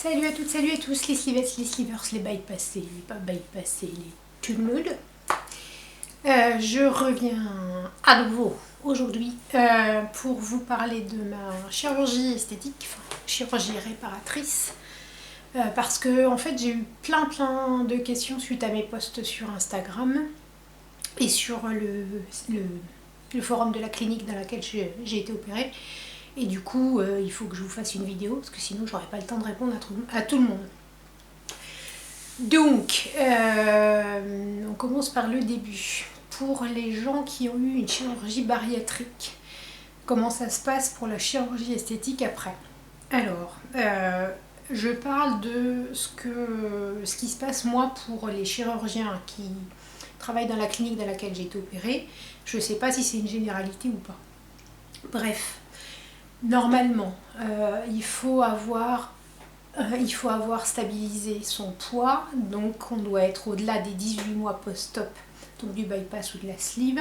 Salut à toutes, salut à tous, les slivettes, les slivers, les bypassés, les pas bypassés, les tout le monde. Je reviens à nouveau aujourd'hui pour vous parler de ma chirurgie esthétique, enfin chirurgie réparatrice. Parce que en fait j'ai eu plein de questions suite à mes posts sur Instagram et sur le forum de la clinique dans laquelle j'ai été opérée. Et du coup, il faut que je vous fasse une vidéo, parce que sinon, j'aurai pas le temps de répondre à tout le monde. Donc, on commence par le début. Pour les gens qui ont eu une chirurgie bariatrique, comment ça se passe pour la chirurgie esthétique après? Alors, je parle de ce qui se passe, moi, pour les chirurgiens qui travaillent dans la clinique dans laquelle j'ai été opérée. Je ne sais pas si c'est une généralité ou pas. Bref. Normalement, il faut avoir stabilisé son poids, donc on doit être au-delà des 18 mois post-op, donc du bypass ou de la sleeve,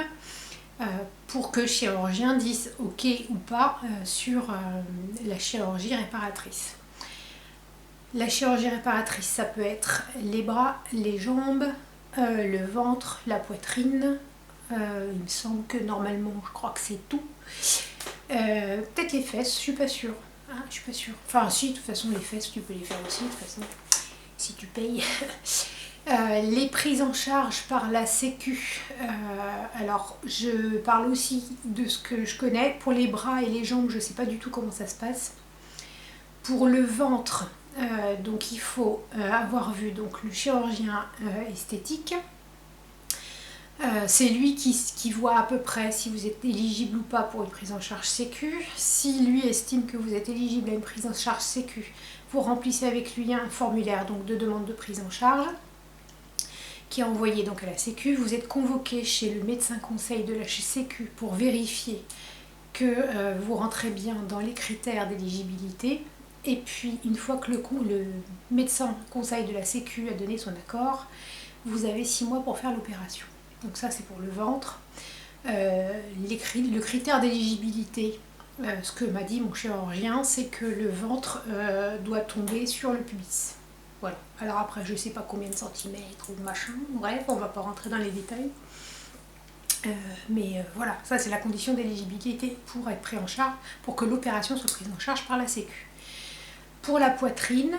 pour que le chirurgien dise ok ou pas sur la chirurgie réparatrice. La chirurgie réparatrice, ça peut être les bras, les jambes, le ventre, la poitrine, il me semble que normalement, je crois que c'est tout. Peut-être les fesses, je suis pas sûre. Hein, je suis pas sûre. Enfin si, de toute façon les fesses tu peux les faire aussi, de toute façon, si tu payes. Les prises en charge par la sécu. Alors je parle aussi de ce que je connais. Pour les bras et les jambes, je sais pas du tout comment ça se passe. Pour le ventre, donc il faut avoir vu donc, le chirurgien esthétique. C'est lui qui voit à peu près si vous êtes éligible ou pas pour une prise en charge sécu. Si lui estime que vous êtes éligible à une prise en charge sécu, vous remplissez avec lui un formulaire donc, de demande de prise en charge qui est envoyé donc à la sécu. Vous êtes convoqué chez le médecin conseil de la sécu pour vérifier que vous rentrez bien dans les critères d'éligibilité. Et puis une fois que le médecin conseil de la sécu a donné son accord, vous avez 6 mois pour faire l'opération. Donc ça c'est pour le ventre. Le critère d'éligibilité, ce que m'a dit mon chirurgien, c'est que le ventre doit tomber sur le pubis. Voilà. Alors après je sais pas combien de centimètres ou de machin, bref, on va pas rentrer dans les détails. Mais voilà, ça c'est la condition d'éligibilité pour être pris en charge, pour que l'opération soit prise en charge par la sécu. Pour la poitrine,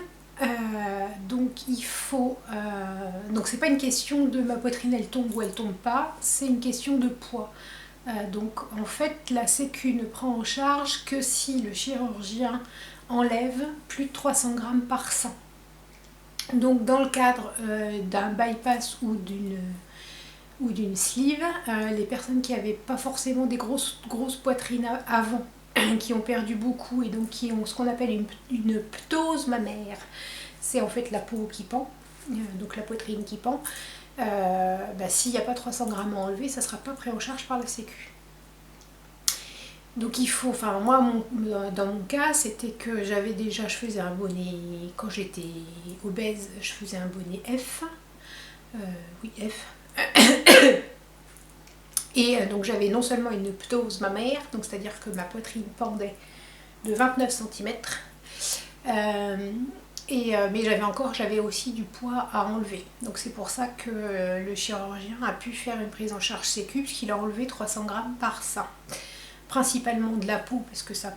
donc il faut donc c'est pas une question de ma poitrine elle tombe ou elle tombe pas, c'est une question de poids. Donc en fait la sécu ne prend en charge que si le chirurgien enlève plus de 300 grammes par sein. Donc dans le cadre d'un bypass ou d'une sleeve, les personnes qui n'avaient pas forcément des grosses poitrines avant, qui ont perdu beaucoup et donc qui ont ce qu'on appelle une ptose mammaire. C'est en fait la peau qui pend, donc la poitrine qui pend. S'il n'y a pas 300 grammes à enlever, ça ne sera pas pris en charge par la sécu. Donc il faut, enfin moi dans mon cas c'était que je faisais un bonnet, quand j'étais obèse, je faisais un bonnet F. Oui, F. Et donc j'avais non seulement une ptose mammaire, donc c'est-à-dire que ma poitrine pendait de 29 cm, mais j'avais aussi du poids à enlever. Donc c'est pour ça que le chirurgien a pu faire une prise en charge sécu, puisqu'il a enlevé 300 grammes par sein. Principalement de la peau, parce que ça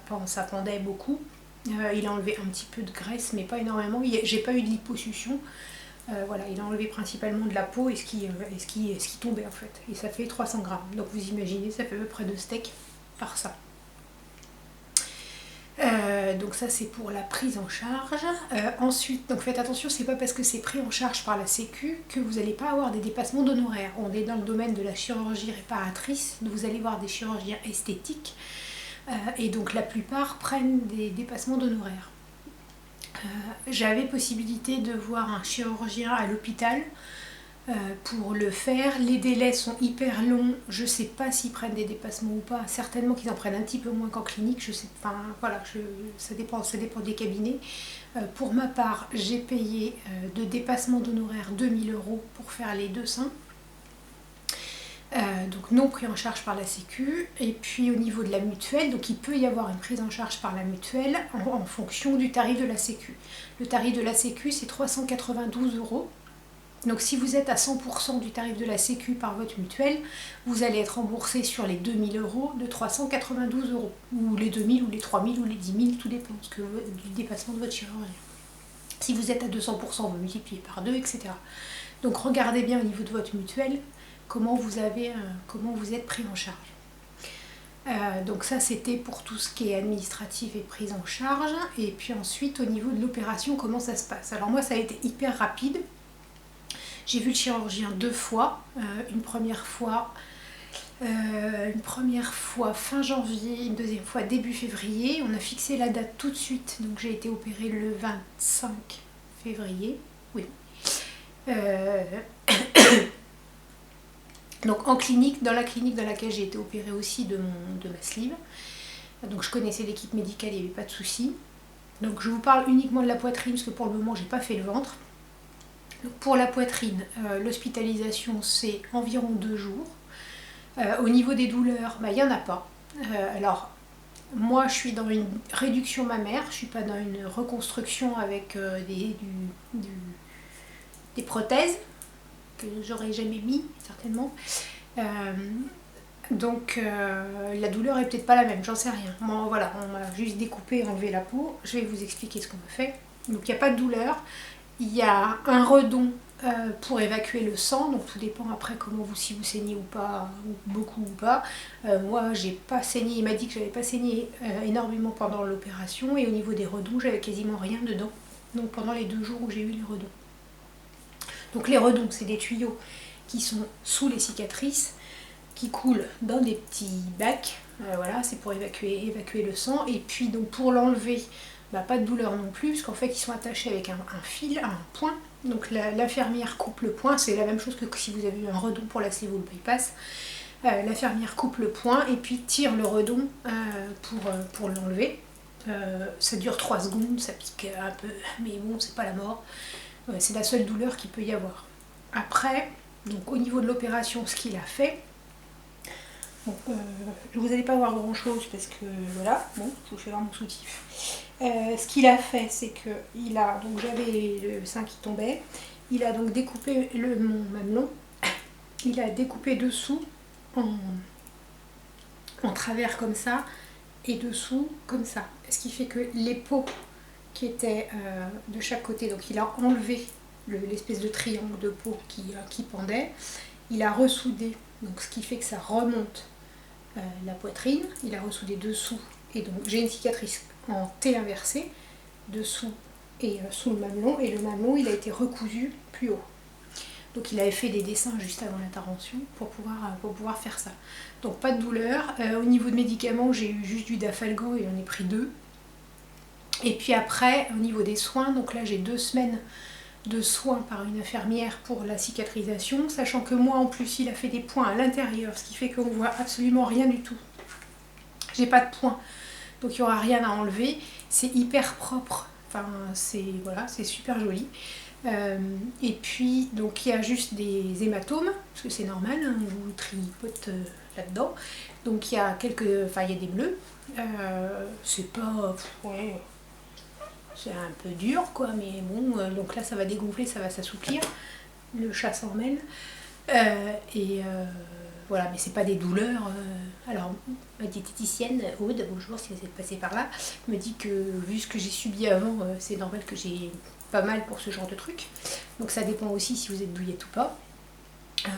pendait beaucoup. Il a enlevé un petit peu de graisse, mais pas énormément. J'ai pas eu de liposuction. Voilà, il a enlevé principalement de la peau et ce qui tombait en fait. Et ça fait 300 grammes. Donc vous imaginez, ça fait à peu près 2 steaks par ça. Donc ça c'est pour la prise en charge. Ensuite, donc faites attention, c'est pas parce que c'est pris en charge par la sécu que vous n'allez pas avoir des dépassements d'honoraires. On est dans le domaine de la chirurgie réparatrice, vous allez voir des chirurgiens esthétiques et donc la plupart prennent des dépassements d'honoraires. J'avais possibilité de voir un chirurgien à l'hôpital pour le faire. Les délais sont hyper longs, je sais pas s'ils prennent des dépassements ou pas, certainement qu'ils en prennent un petit peu moins qu'en clinique, je sais, enfin voilà, ça dépend des cabinets. Pour ma part, j'ai payé de dépassement d'honoraires 2000 € pour faire les 2 seins. Donc non pris en charge par la Sécu. Et puis au niveau de la mutuelle, donc il peut y avoir une prise en charge par la mutuelle en fonction du tarif de la Sécu. Le tarif de la Sécu, c'est 392 €. Donc si vous êtes à 100% du tarif de la Sécu par votre mutuelle, vous allez être remboursé sur les 2000 € de 392 €. Ou les 2000 ou les 3000 ou les 10 000, tout dépend du dépassement de votre chirurgien. Si vous êtes à 200%, vous multipliez par 2, etc. Donc regardez bien au niveau de votre mutuelle comment vous êtes pris en charge. Donc ça c'était pour tout ce qui est administratif et prise en charge. Et puis ensuite au niveau de l'opération, comment ça se passe? Alors moi ça a été hyper rapide. J'ai vu le chirurgien 2 fois. Une première fois fin janvier, une deuxième fois début février. On a fixé la date tout de suite. Donc j'ai été opérée le 25 février. Oui. Donc en clinique, dans la clinique dans laquelle j'ai été opérée aussi de ma sleeve. Donc je connaissais l'équipe médicale, il n'y avait pas de souci. Donc je vous parle uniquement de la poitrine parce que pour le moment j'ai pas fait le ventre. Donc pour la poitrine, l'hospitalisation c'est environ 2 jours. Au niveau des douleurs, il n'y en a pas. Alors moi je suis dans une réduction mammaire, je ne suis pas dans une reconstruction avec des prothèses que j'aurais jamais mis certainement. Donc la douleur est peut-être pas la même, j'en sais rien. Bon, voilà, on m'a juste découpé, enlevé la peau. Je vais vous expliquer ce qu'on m'a fait. Donc il n'y a pas de douleur. Il y a un redon pour évacuer le sang, donc tout dépend après si vous saignez ou pas, ou beaucoup ou pas. Moi j'ai pas saigné, il m'a dit que j'avais pas saigné énormément pendant l'opération, et au niveau des redons j'avais quasiment rien dedans, donc pendant les 2 jours où j'ai eu les redons. Donc les redons c'est des tuyaux qui sont sous les cicatrices, qui coulent dans des petits bacs, voilà, c'est pour évacuer le sang, et puis donc pour l'enlever, pas de douleur non plus, parce qu'en fait ils sont attachés avec un fil, un point. Donc l'infirmière coupe le point, c'est la même chose que si vous avez eu un redon pour la sleeve ou le bypass. L'infirmière coupe le point et puis tire le redon pour l'enlever. Ça dure 3 secondes, ça pique un peu, mais bon, c'est pas la mort. C'est la seule douleur qu'il peut y avoir. Après, donc au niveau de l'opération, ce qu'il a fait, vous n'allez pas voir grand chose parce que voilà, bon, je vous fais voir mon soutif. Ce qu'il a fait, c'est que donc j'avais le sein qui tombait, il a donc découpé mon mamelon, il a découpé dessous en travers comme ça et dessous comme ça, ce qui fait que les peaux qui étaient de chaque côté, donc il a enlevé l'espèce de triangle de peau qui pendait, il a ressoudé, donc ce qui fait que ça remonte la poitrine, il a ressoudé dessous, et donc j'ai une cicatrice en T inversé dessous et sous le mamelon, et le mamelon il a été recousu plus haut. Donc il avait fait des dessins juste avant l'intervention pour pouvoir faire ça. Donc pas de douleur. Au niveau de médicaments, j'ai eu juste du Dafalgan et j'en ai pris 2. Et puis après, au niveau des soins, donc là j'ai 2 semaines de soins par une infirmière pour la cicatrisation, sachant que moi en plus il a fait des points à l'intérieur, ce qui fait qu'on voit absolument rien du tout. J'ai pas de points, donc il n'y aura rien à enlever. C'est hyper propre, enfin c'est super joli. Et puis donc il y a juste des hématomes, parce que c'est normal, hein, on vous tripote là-dedans. Donc il y a il y a des bleus. C'est pas... ouais, c'est un peu dur quoi, mais bon, donc là ça va dégonfler, ça va s'assouplir, le chat s'en mêle, voilà, mais c'est pas des douleurs. Alors ma diététicienne Aude, bonjour si vous êtes passée par là, me dit que vu ce que j'ai subi avant, c'est normal que j'ai pas mal pour ce genre de truc, donc ça dépend aussi si vous êtes douillette ou pas.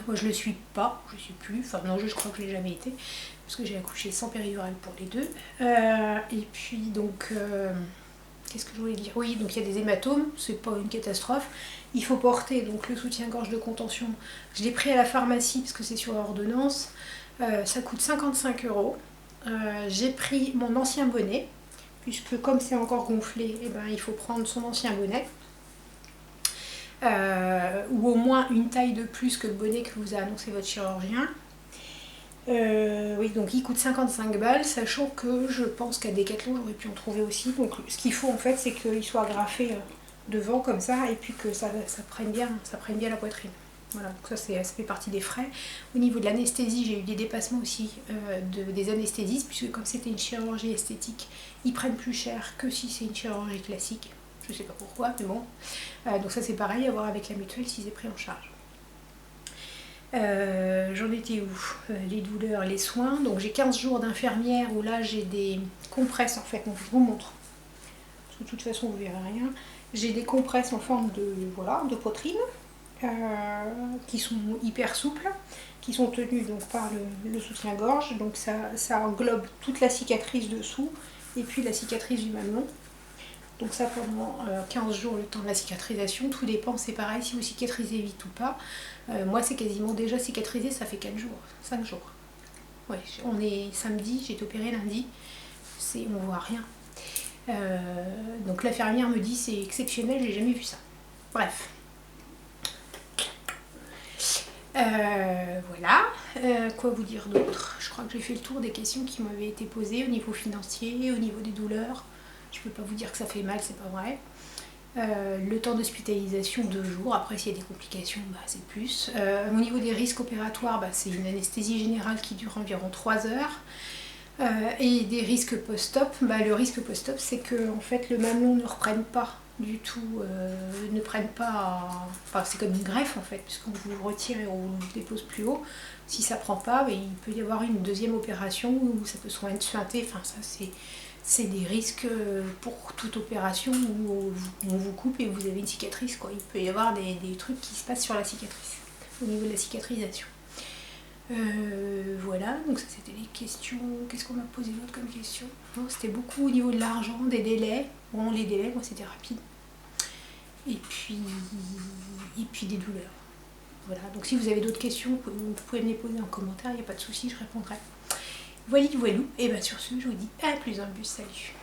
Moi je le suis pas, je suis plus, enfin non, je crois que je l'ai jamais été, parce que j'ai accouché sans péridurale pour les 2, et puis donc... qu'est-ce que je voulais dire? Oui, donc il y a des hématomes, c'est pas une catastrophe. Il faut porter donc le soutien-gorge de contention. Je l'ai pris à la pharmacie parce que c'est sur ordonnance. Ça coûte 55 €. J'ai pris mon ancien bonnet, puisque comme c'est encore gonflé, il faut prendre son ancien bonnet. Ou au moins une taille de plus que le bonnet que vous a annoncé votre chirurgien. Oui, donc il coûte 55 balles, sachant que je pense qu'à Decathlon j'aurais pu en trouver aussi. Donc ce qu'il faut en fait, c'est qu'il soit agrafé devant comme ça, et puis que ça prenne bien la poitrine. Voilà, donc ça fait partie des frais. Au niveau de l'anesthésie, j'ai eu des dépassements aussi des anesthésistes, puisque comme c'était une chirurgie esthétique, ils prennent plus cher que si c'est une chirurgie classique. Je sais pas pourquoi, mais bon. Donc ça c'est pareil, à voir avec la mutuelle si c'est pris en charge. J'en étais où? Les douleurs, les soins. Donc j'ai 15 jours d'infirmière où là j'ai des compresses en fait. Donc je vous montre. Parce que de toute façon vous verrez rien. J'ai des compresses en forme de poitrine. Qui sont hyper souples, qui sont tenues donc par le soutien-gorge, donc ça englobe toute la cicatrice dessous et puis la cicatrice du mamelon. Donc ça pendant 15 jours, le temps de la cicatrisation, tout dépend, c'est pareil si vous cicatrisez vite ou pas. Moi c'est quasiment déjà cicatrisé, ça fait 4 jours, 5 jours. Ouais, on est samedi, j'ai été opérée lundi, on voit rien. Donc l'infirmière me dit c'est exceptionnel, j'ai jamais vu ça. Bref. Voilà, quoi vous dire d'autre? Je crois que j'ai fait le tour des questions qui m'avaient été posées au niveau financier, au niveau des douleurs. Je peux pas vous dire que ça fait mal, c'est pas vrai. Le temps d'hospitalisation 2 jours, après s'il y a des complications, bah, c'est plus. Au niveau des risques opératoires, bah, c'est une anesthésie générale qui dure environ 3 heures. Et des risques post-op, bah, le risque post-op c'est que en fait, le mamelon ne reprenne pas du tout, ne prennent pas, enfin c'est comme une greffe en fait, puisqu'on vous le retire et on vous le dépose plus haut. Si ça prend pas, bah, il peut y avoir une deuxième opération où ça peut soit être suinté, enfin ça c'est des risques pour toute opération où on vous coupe et vous avez une cicatrice quoi. Il peut y avoir des trucs qui se passent sur la cicatrice, au niveau de la cicatrisation. Voilà, donc ça c'était les questions. Qu'est-ce qu'on m'a posé d'autre comme question? C'était beaucoup au niveau de l'argent, des délais. Bon, les délais, moi c'était rapide. Et puis des douleurs. Voilà, donc si vous avez d'autres questions, vous pouvez me les poser en commentaire, il n'y a pas de souci, je répondrai. Voilà, voilou. Et bien sur ce, je vous dis à plus dans le bus, salut.